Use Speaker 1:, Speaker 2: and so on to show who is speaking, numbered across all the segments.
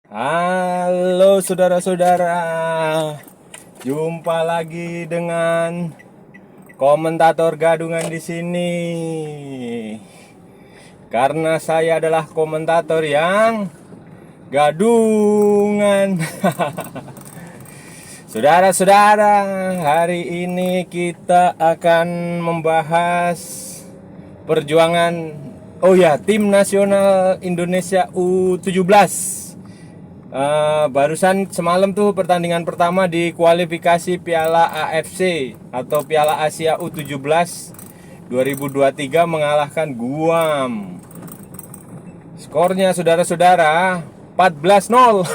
Speaker 1: Halo saudara-saudara, jumpa lagi dengan komentator gadungan di sini. Karena saya adalah komentator yang gadungan. Saudara-saudara, hari ini kita akan membahas perjuangan tim nasional Indonesia U17. Barusan semalam tuh pertandingan pertama di kualifikasi Piala AFC atau Piala Asia U17 2023 mengalahkan Guam. Skornya saudara-saudara 14-0.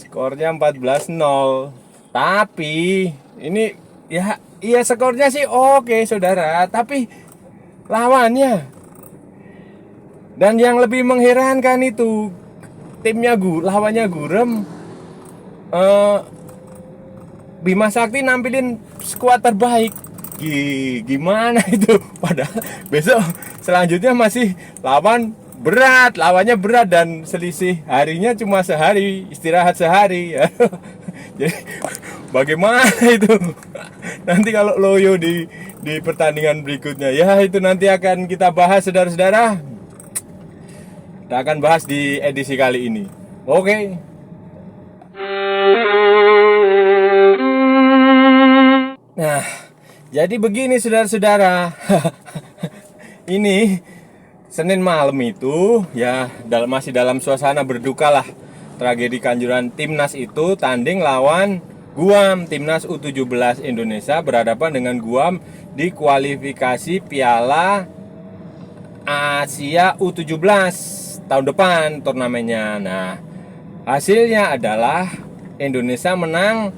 Speaker 1: Skornya 14-0. Tapi ini iya skornya sih oke saudara, tapi lawannya. Dan yang lebih mengherankan itu lawannya Gurem. Bima Sakti nampilin skuad terbaik. Gimana itu? Padahal besok selanjutnya masih lawannya berat dan selisih harinya cuma sehari, istirahat sehari. Jadi bagaimana itu? Nanti kalau loyo di pertandingan berikutnya, ya itu nanti akan kita bahas saudara-saudara. Kita akan bahas di edisi kali ini. Oke. Nah, jadi begini saudara-saudara. Ini Senin malam itu ya masih dalam suasana berduka lah. Tragedi Kanjuruhan. Timnas itu tanding lawan Guam. Timnas U17 Indonesia berhadapan dengan Guam di kualifikasi Piala Asia U17 tahun depan turnamennya. Nah, hasilnya adalah Indonesia menang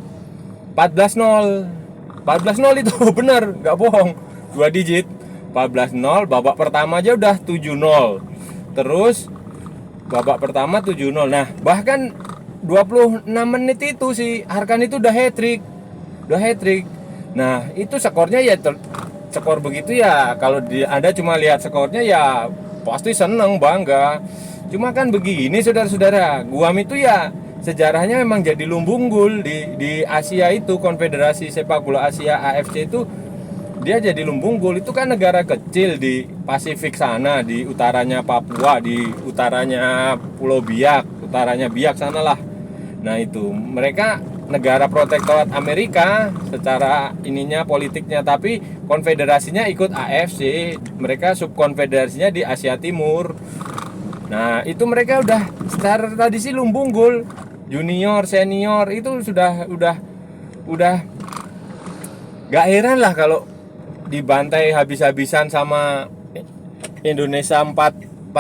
Speaker 1: 14-0. 14-0 itu bener, nggak bohong. 2 digit. 14-0, babak pertama aja udah 7-0. Terus babak pertama 7-0. Nah, bahkan 26 menit itu si Arkan itu udah hat-trick. Nah, itu skornya ya skor begitu ya. Kalau Anda cuma lihat skornya ya pasti seneng, bangga. Cuma kan begini saudara-saudara, Guam itu ya sejarahnya memang jadi lumbunggul di Asia itu, Konfederasi Sepak Bola Asia AFC itu dia jadi lumbunggul. Itu kan negara kecil di Pasifik sana, di utaranya Papua, di utaranya Pulau Biak, utaranya Biak sana lah. Nah itu mereka negara protektorat Amerika secara ininya politiknya, tapi konfederasinya ikut AFC, mereka subkonfederasinya di Asia Timur. Nah itu mereka udah secara tradisi lumbunggul, junior senior itu sudah gak heran lah kalau dibantai habis-habisan sama Indonesia 14-0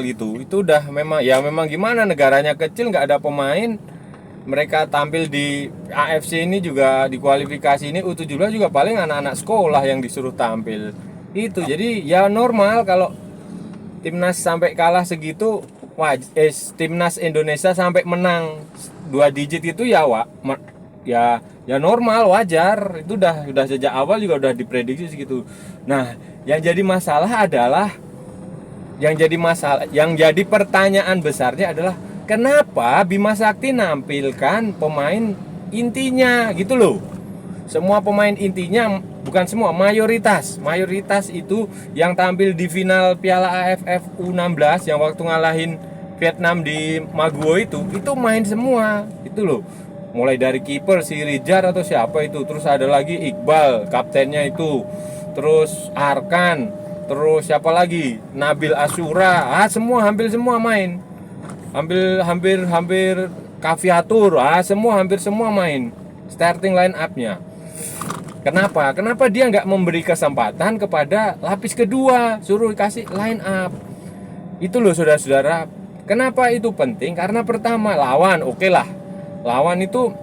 Speaker 1: gitu. Itu udah memang gimana, negaranya kecil nggak ada pemain. Mereka tampil di AFC ini juga di kualifikasi ini U17 juga paling anak-anak sekolah yang disuruh tampil. Itu jadi ya normal kalau timnas sampai kalah segitu. Timnas Indonesia sampai menang 2 digit itu ya normal, wajar. Itu udah sejak awal juga udah diprediksi segitu. Nah, yang jadi pertanyaan besarnya adalah kenapa Bima Sakti nampilkan pemain intinya gitu loh. Semua pemain intinya, bukan semua, mayoritas itu yang tampil di final Piala AFF U16 yang waktu ngalahin Vietnam di Maguwo itu main semua itu loh. Mulai dari kiper si Rizar atau siapa itu, terus ada lagi Iqbal kaptennya itu, terus Arkan, terus siapa lagi, Nabil Asyura, hampir semua main. Hampir Kaviatur, hampir semua main starting line up-nya. Kenapa dia nggak memberi kesempatan kepada lapis kedua, suruh kasih line up itu loh saudara-saudara. Kenapa itu penting? Karena pertama lawan itu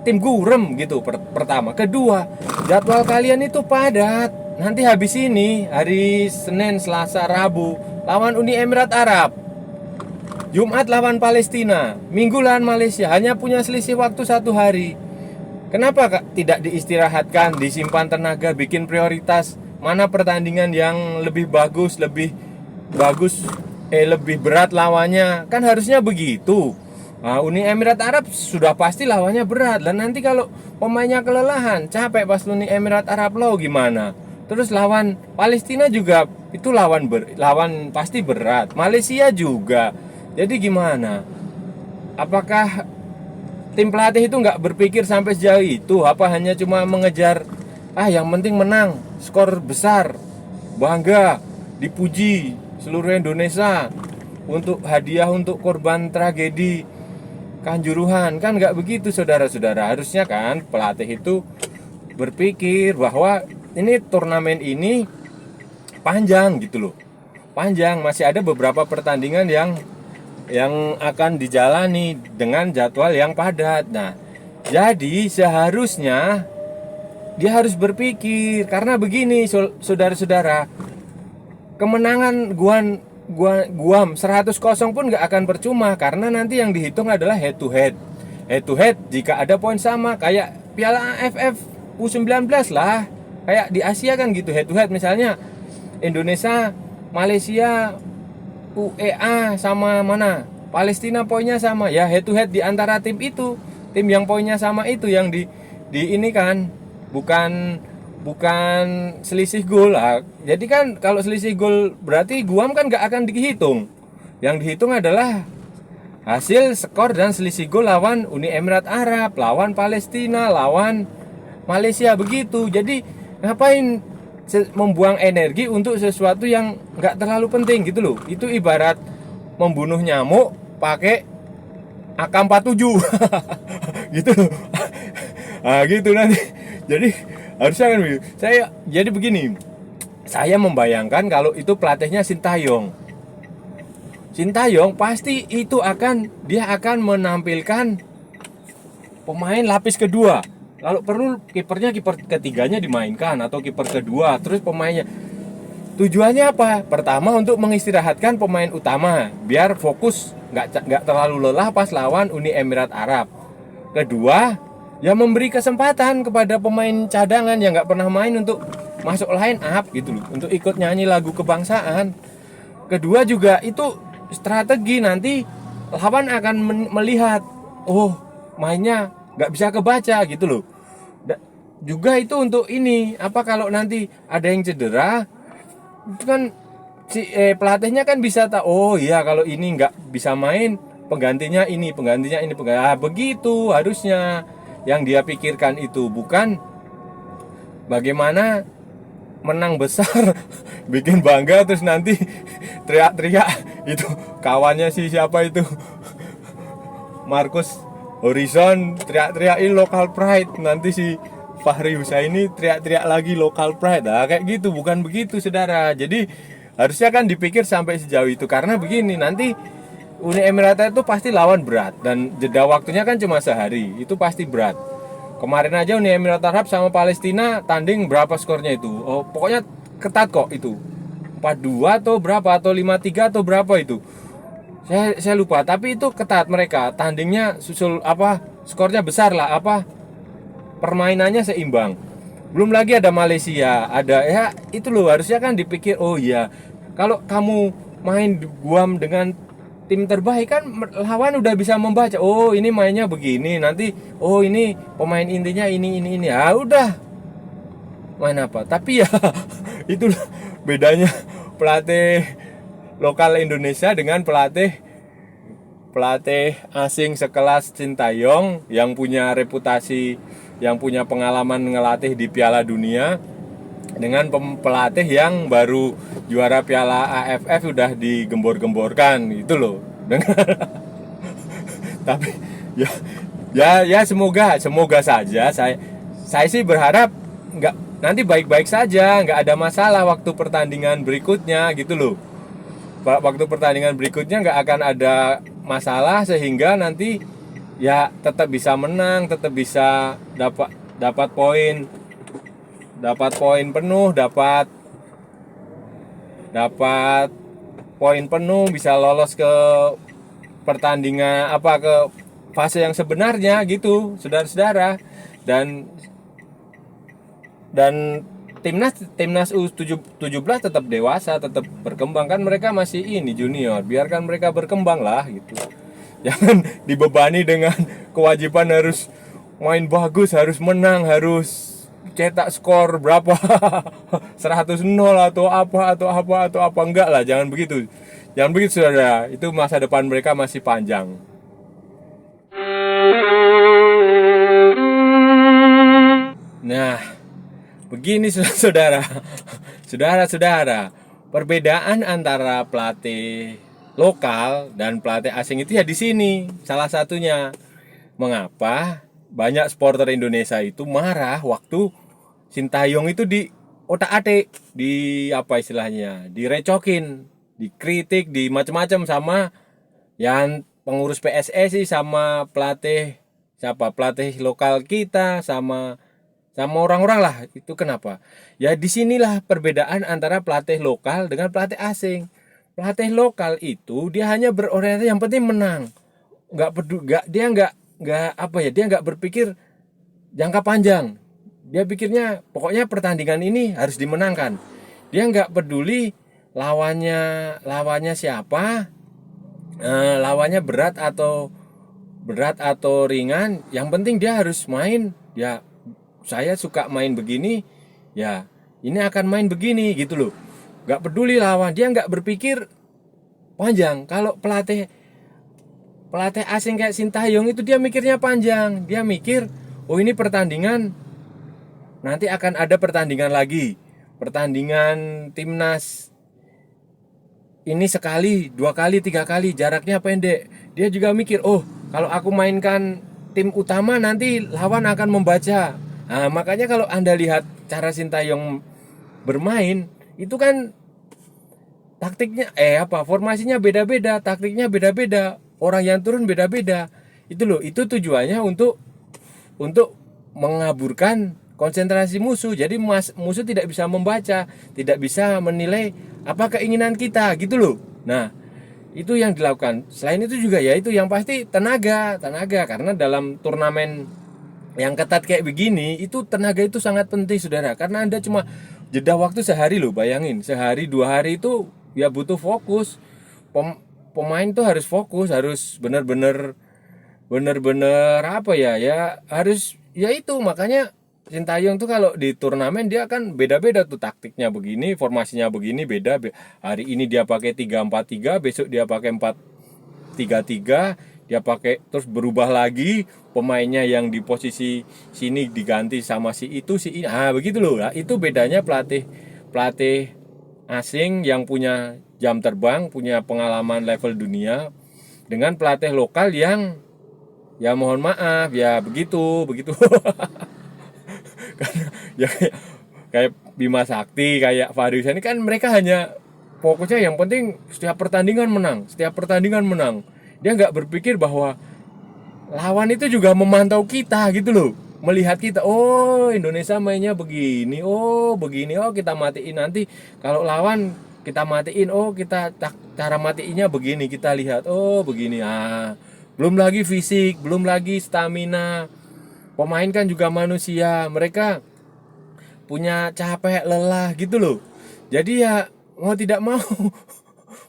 Speaker 1: tim Gurem gitu pertama. Kedua, jadwal kalian itu padat. Nanti habis ini hari Senin, Selasa, Rabu lawan Uni Emirat Arab, Jumat lawan Palestina, Minggu lawan Malaysia. Hanya punya selisih waktu 1 hari. Kenapa tidak diistirahatkan, disimpan tenaga, bikin prioritas mana pertandingan yang lebih bagus, lebih berat lawannya, kan harusnya begitu. Nah, Uni Emirat Arab sudah pasti lawannya berat. Dan nanti kalau pemainnya kelelahan, capek pas Uni Emirat Arab lo gimana? Terus lawan Palestina juga itu lawan pasti berat. Malaysia juga. Jadi gimana? Apakah tim pelatih itu nggak berpikir sampai sejauh itu? Apa hanya cuma mengejar yang penting menang, skor besar, bangga, dipuji seluruh Indonesia untuk hadiah untuk korban tragedi Kanjuruhan? Kan nggak begitu, saudara-saudara. Harusnya kan pelatih itu berpikir bahwa ini turnamen ini panjang gitu loh, panjang, masih ada beberapa pertandingan yang akan dijalani dengan jadwal yang padat. Nah, jadi seharusnya dia harus berpikir, karena begini saudara-saudara, kemenangan Guam 100-0 pun nggak akan percuma, karena nanti yang dihitung adalah head to head. Head to head jika ada poin sama, kayak Piala AFF U19 lah, kayak di Asia kan gitu, head to head. Misalnya Indonesia, Malaysia, UEA sama mana, Palestina poinnya sama, ya head to head di antara tim itu, tim yang poinnya sama itu yang di ini kan, bukan selisih gol lah. Jadi kan kalau selisih gol berarti Guam kan nggak akan dihitung. Yang dihitung adalah hasil, skor, dan selisih gol lawan Uni Emirat Arab, lawan Palestina, lawan Malaysia, begitu. Jadi ngapain membuang energi untuk sesuatu yang nggak terlalu penting gitu loh. Itu ibarat membunuh nyamuk pakai AK-47 gitu loh. Gitu nanti. Jadi harusnya kan begitu. Jadi begini, saya membayangkan kalau itu pelatihnya Sintayong pasti itu dia akan menampilkan pemain lapis kedua. Kalau perlu kiper ketiganya dimainkan atau kiper kedua, terus pemainnya. Tujuannya apa? Pertama, untuk mengistirahatkan pemain utama biar fokus, nggak terlalu lelah pas lawan Uni Emirat Arab. Kedua, ya memberi kesempatan kepada pemain cadangan yang nggak pernah main untuk masuk line up gitu loh, untuk ikut nyanyi lagu kebangsaan. Kedua juga itu strategi, nanti lawan akan melihat, oh mainnya nggak bisa kebaca gitu loh. Juga itu untuk ini, apa kalau nanti ada yang cedera, itu kan pelatihnya kan bisa tahu, oh iya kalau ini nggak bisa main, penggantinya ini. Begitu harusnya yang dia pikirkan itu, bukan bagaimana menang besar bikin bangga terus nanti teriak-teriak itu kawannya siapa itu, Marcus Horizon, teriak-teriakin local pride, nanti si Fahri Husaini teriak-teriak lagi local pride. Kayak gitu, bukan begitu saudara. Jadi harusnya kan dipikir sampai sejauh itu, karena begini, nanti Uni Emirat itu pasti lawan berat dan jeda waktunya kan cuma sehari, itu pasti berat. Kemarin aja Uni Emirat Arab sama Palestina tanding berapa skornya itu? Oh, pokoknya ketat kok itu. 4-2 atau berapa, atau 5-3 atau berapa itu? Saya lupa, tapi itu ketat mereka. Tandingnya skornya besar lah, permainannya seimbang. Belum lagi ada Malaysia, ada itu loh, harusnya kan dipikir, oh iya, kalau kamu main Guam dengan tim terbaik kan lawan udah bisa membaca, oh ini mainnya begini, nanti oh ini pemain intinya ini, ya udah main apa. Tapi ya itu bedanya pelatih lokal Indonesia dengan pelatih asing sekelas Sintayong yang punya reputasi, yang punya pengalaman ngelatih di Piala Dunia, dengan pelatih yang baru juara Piala AFF udah digembor-gemborkan gitu loh. Tapi ya semoga saja, saya sih berharap nanti baik-baik saja, nggak ada masalah waktu pertandingan berikutnya gitu loh. Waktu pertandingan berikutnya nggak akan ada masalah, sehingga nanti ya tetap bisa menang, tetap bisa dapat poin penuh, dapat poin penuh, bisa lolos ke pertandingan ke fase yang sebenarnya gitu, saudara-saudara. Dan timnas U17 tetap dewasa, tetap berkembang kan, mereka masih ini junior, biarkan mereka berkembang lah gitu. Jangan dibebani dengan kewajiban harus main bagus, harus menang, harus cetak skor berapa 100-0 atau apa, enggak lah, jangan begitu saudara, itu masa depan mereka masih panjang. Nah, begini saudara, perbedaan antara pelatih lokal dan pelatih asing itu ya di sini salah satunya. Mengapa banyak supporter Indonesia itu marah waktu Sintayong itu di otak-atik, di apa istilahnya, direcokin, dikritik, di macam-macam sama yang pengurus PSSI, sama pelatih lokal kita, sama orang-orang lah. Itu kenapa? Ya disinilah perbedaan antara pelatih lokal dengan pelatih asing. Pelatih lokal itu dia hanya berorientasi yang penting menang. Dia nggak berpikir jangka panjang. Dia pikirnya pokoknya pertandingan ini harus dimenangkan. Dia nggak peduli lawannya siapa, lawannya berat atau ringan. Yang penting dia harus main. Ya saya suka main begini, ya ini akan main begini gitu loh. Nggak peduli lawan, dia nggak berpikir panjang. Kalau pelatih asing kayak Sintayong itu dia mikirnya panjang. Dia mikir, oh ini pertandingan, nanti akan ada pertandingan lagi, pertandingan timnas ini sekali, 2 kali, 3 kali, jaraknya pendek. Dia juga mikir, oh kalau aku mainkan tim utama nanti lawan akan membaca. Nah, makanya kalau Anda lihat cara Sintayong bermain, itu kan taktiknya formasinya beda-beda, taktiknya beda-beda, orang yang turun beda-beda. Itu loh, itu tujuannya untuk mengaburkan konsentrasi musuh. Jadi musuh tidak bisa membaca, tidak bisa menilai apa keinginan kita gitu loh. Nah, itu yang dilakukan. Selain itu juga ya itu yang pasti tenaga, karena dalam turnamen yang ketat kayak begini, itu tenaga itu sangat penting saudara. Karena Anda cuma jeda waktu sehari loh, bayangin. Sehari 2 hari itu ya butuh fokus. Pemain tuh harus fokus, harus bener-bener harus ya itu. Makanya Sintayong tuh kalau di turnamen dia kan beda-beda tuh, taktiknya begini, formasinya begini, beda. Hari ini dia pakai 3-4-3, besok dia pakai 4-3-3, dia pakai terus berubah lagi, pemainnya yang di posisi sini diganti sama si ini. Begitu loh. Nah, itu bedanya pelatih asing yang punya jam terbang, punya pengalaman level dunia, dengan pelatih lokal yang ya mohon maaf ya begitu. Karena ya kayak Bima Sakti, kayak Fahri Husaini kan, mereka hanya fokusnya yang penting setiap pertandingan menang. Dia nggak berpikir bahwa lawan itu juga memantau kita gitu loh, melihat kita. Oh Indonesia mainnya begini, oh kita matiin nanti. Kalau lawan kita matiin, oh kita cara matiinnya begini, kita lihat, oh begini. Belum lagi fisik, belum lagi stamina. Pemain kan juga manusia, mereka punya capek, lelah gitu loh. Jadi ya mau tidak mau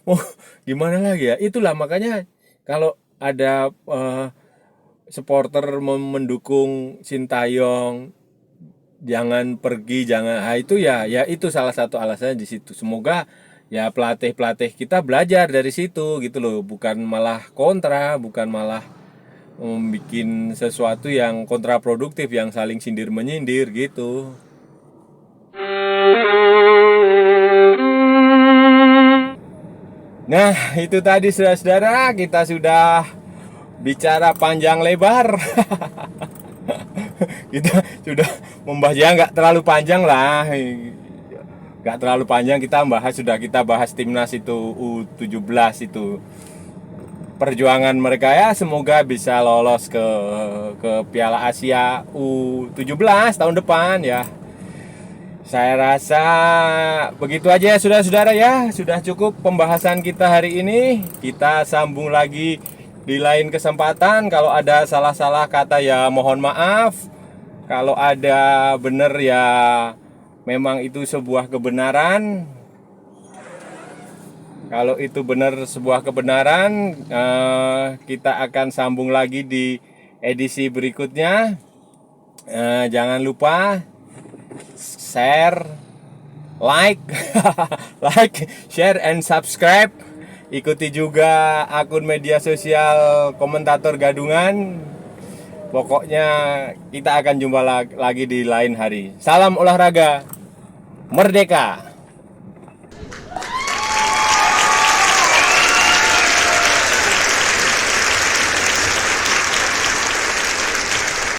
Speaker 1: mau gimana lagi ya. Itulah makanya kalau ada supporter mendukung Sintayong, jangan pergi, itu ya itu salah satu alasannya di situ. Semoga ya pelatih kita belajar dari situ gitu loh, bukan malah kontra, bukan malah bikin sesuatu yang kontraproduktif, yang saling sindir menyindir gitu. Nah, itu tadi saudara-saudara, kita sudah bicara panjang lebar. Kita sudah membahas, ya nggak terlalu panjang lah. Nggak terlalu panjang, kita bahas timnas itu U17 itu. Perjuangan mereka ya semoga bisa lolos ke Piala Asia U17 tahun depan ya. Saya rasa begitu aja ya saudara-saudara ya. Sudah cukup pembahasan kita hari ini. Kita sambung lagi di lain kesempatan. Kalau ada salah-salah kata ya mohon maaf. Kalau ada bener ya memang itu sebuah kebenaran, kalau itu benar sebuah kebenaran, kita akan sambung lagi di edisi berikutnya. Jangan lupa share, like, share and subscribe. Ikuti juga akun media sosial Komentator Gadungan. Pokoknya kita akan jumpa lagi di lain hari. Salam olahraga, merdeka.